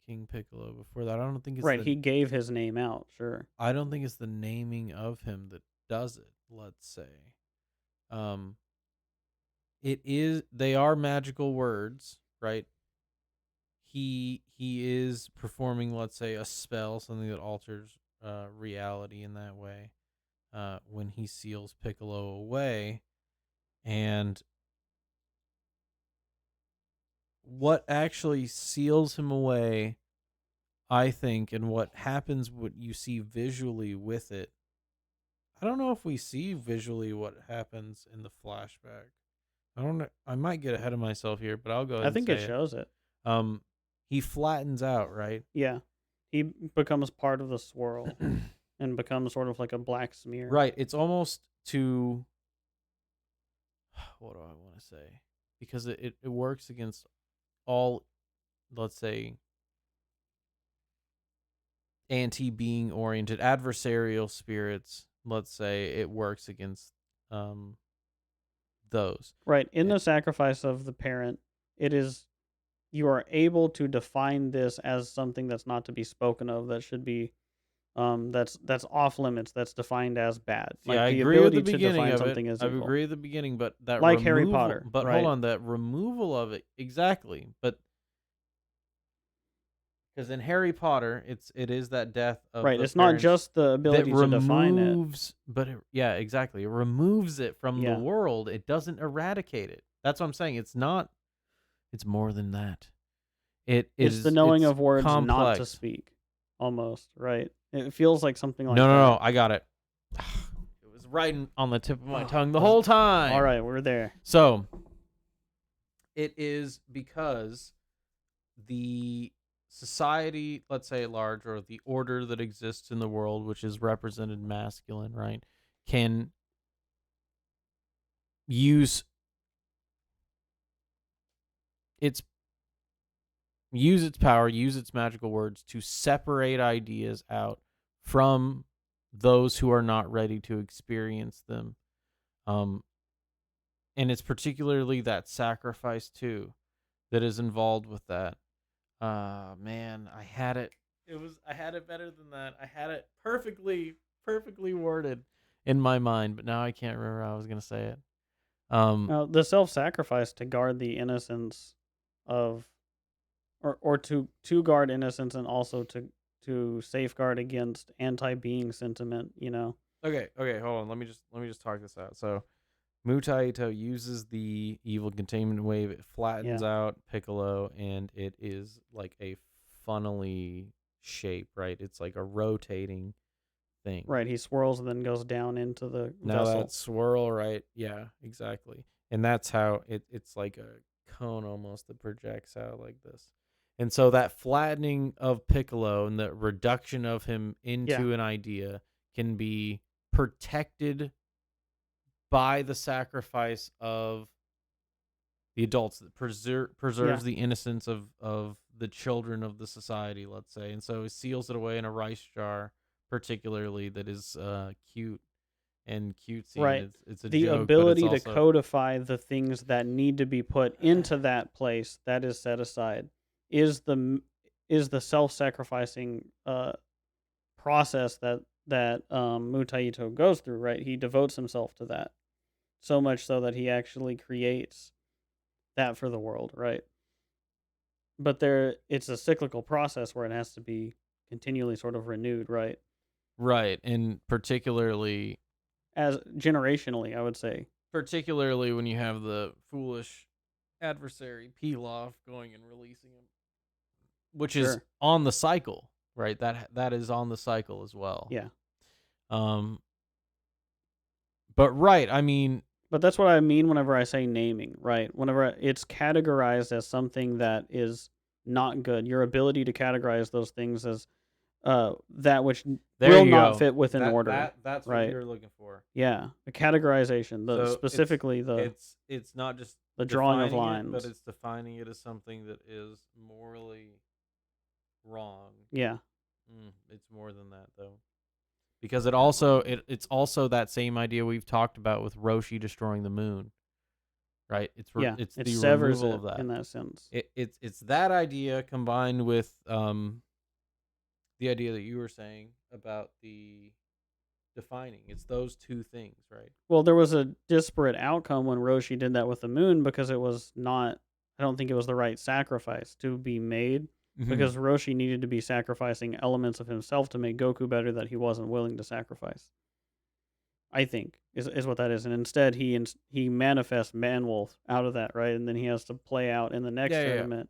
King Piccolo before that. I don't think it's Right, he gave his name out, sure. I don't think it's the naming of him that does it, let's say. They are magical words, right? He is performing, let's say, a spell, something that alters reality in that way, when he seals Piccolo away. And what actually seals him away, I think, and what happens, what you see visually with it, I don't know if we see visually what happens in the flashback. I don't know. I might get ahead of myself here, but I'll go ahead I and think say it shows it. He flattens out, right? Yeah. He becomes part of the swirl and becomes sort of like a black smear. Right. It's almost to, what do I want to say? Because it works against all, let's say, anti-being oriented adversarial spirits, let's say, it works against those. Right. In And- the sacrifice of the parent, it is you are able to define this as something that's not to be spoken of, that should be that's off limits, that's defined as bad. See, Like I the agree with the ability to beginning define of it. something as I evil. agree at the beginning, but that Like Harry removal. Potter, But hold right? on, that removal of it exactly. But because in Harry Potter, it is that death of Right. the It's not parents just the that ability to define it. removes. But yeah, exactly. It removes it from the Yeah. world. It doesn't eradicate it. That's what I'm saying. It's not. It's more than that. It It's the is. knowing It's of words not to complex. speak, almost, right? It feels like something like No, no, no. that. I got it. It was right on the tip of my tongue the whole time. All right, we're there. So it is because the society, let's say at large, or the order that exists in the world, which is represented masculine, right, can use its power, use its magical words to separate ideas out from those who are not ready to experience them. And it's particularly that sacrifice too that is involved with that. Man, I had it. I had it better than that. I had it perfectly worded in my mind, but now I can't remember how I was gonna say it. Now, the self-sacrifice to guard the innocence of, or to guard innocence, and also to safeguard against anti-being sentiment. Okay, hold on. Let me just talk this out. So Mutaito uses the evil containment wave. It flattens Yeah. out Piccolo, and it is like a funnily shape, right? It's like a rotating thing. Right. He swirls and then goes down into the Now vessel. that swirl, right? Yeah, exactly. And that's how it's like a cone almost that projects out like this. And so that flattening of Piccolo and the reduction of him into an idea can be protected by the sacrifice of the adults that preserves the innocence of the children of the society, let's say. And so he seals it away in a rice jar, particularly, that is cute and cutesy. Right. And it's a The joke, but it's ability to also codify the things that need to be put into that place that is set aside is the self-sacrificing process that Mutaito goes through. Right. He devotes himself to that so much so that he actually creates that for the world. Right. But it's a cyclical process where it has to be continually sort of renewed. Right. right. And particularly As generationally, I would say. when you have the foolish adversary Pilaf going and releasing him, which is Sure. on the cycle, right? That is on the cycle as well. Yeah. But right, I mean, But that's what I mean whenever I say naming, right? Whenever it's categorized as something that is not good, your ability to categorize those things as that which there will you not go. fit within order. That's what right? you're looking for. Yeah, the categorization, So specifically it's not just the drawing of defining it, lines. but it's defining it as something that is morally wrong. Yeah, It's more than that though, because it's also that same idea we've talked about with Roshi destroying the moon, right? It's it the severs removal it of that. in that sense. It's that idea combined with the idea that you were saying about the defining. It's those two things, right? Well, there was a disparate outcome when Roshi did that with the moon because it was not. I don't think it was the right sacrifice to be made. Because Roshi needed to be sacrificing elements of himself to make Goku better that he wasn't willing to sacrifice. I think is what that is, and instead he manifests Manwolf out of that, right? And then he has to play out in the next tournament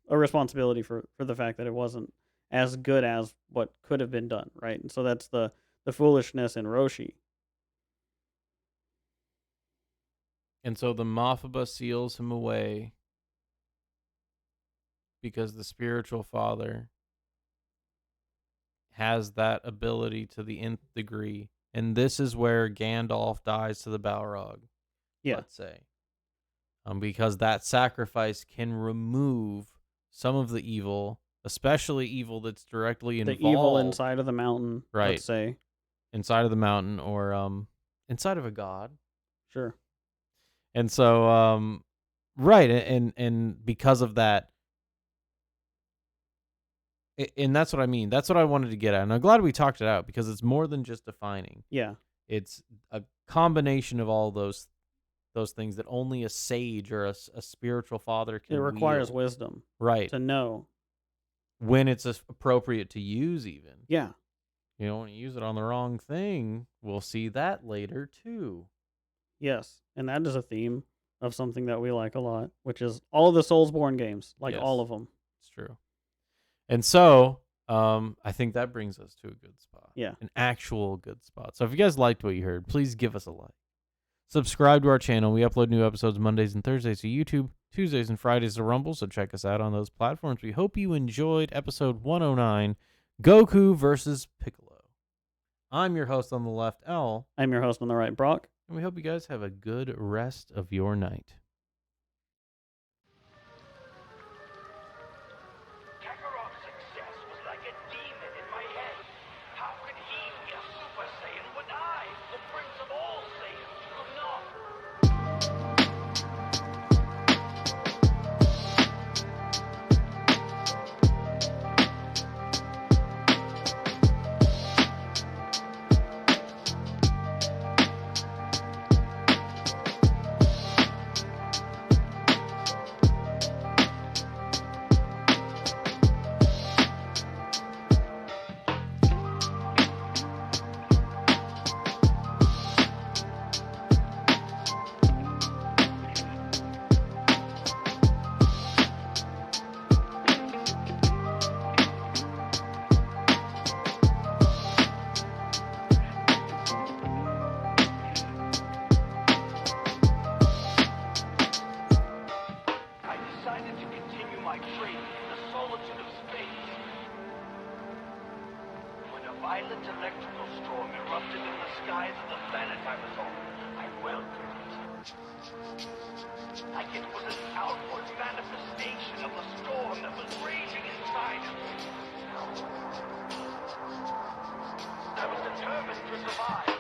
a responsibility for the fact that it wasn't as good as what could have been done, right? And so that's the foolishness in Roshi. And so the Mafaba seals him away because the spiritual father has that ability to the nth degree. And this is where Gandalf dies to the Balrog, let's say. Because that sacrifice can remove some of the evil especially evil that's directly The involved. evil inside of the mountain, Right. let's say. Inside of the mountain, or inside of a god. Sure. And so right, and because of that, and that's what I mean. That's what I wanted to get at. And I'm glad we talked it out, because it's more than just defining. Yeah. It's a combination of all those things that only a sage or a spiritual father can It requires wield. wisdom Right. to know. When it's appropriate to use, even. Yeah. You don't want to use it on the wrong thing. We'll see that later, too. Yes. And that is a theme of something that we like a lot, which is all of the Soulsborne games, like Yes. all of them. It's true. And so, I think that brings us to a good spot. Yeah. An actual good spot. So if you guys liked what you heard, please give us a like. Subscribe to our channel. We upload new episodes Mondays and Thursdays to YouTube, Tuesdays and Fridays to Rumble, so check us out on those platforms. We hope you enjoyed episode 109, Goku versus Piccolo. I'm your host on the left, L. I'm your host on the right, Brock. And we hope you guys have a good rest of your night. Kakarov's success was like a demon in my head. How could he be a Super Saiyan when I, the Prince of all Saiyans, could not? I decided to continue my training in the solitude of space. When a violent electrical storm erupted in the skies of the planet I was on, I welcomed it. Like it was an outward manifestation of the storm that was raging inside of me. I was determined to survive.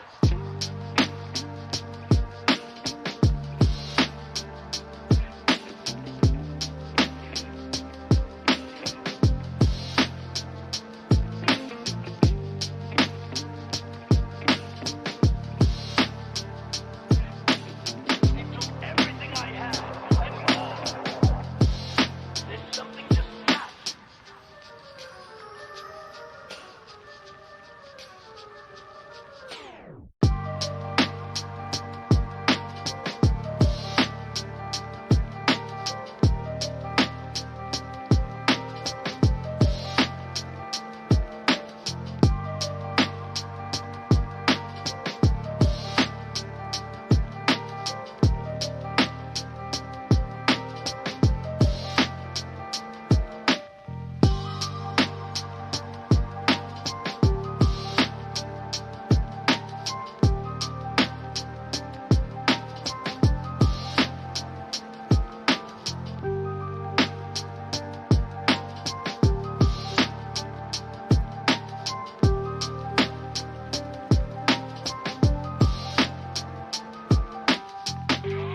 It took everything I had and more. There's something just snapped.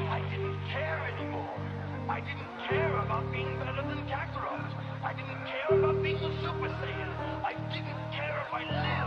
I didn't care anymore. I didn't care about being better than Kakarot. I didn't care about being a Super Saiyan. I didn't care if I lived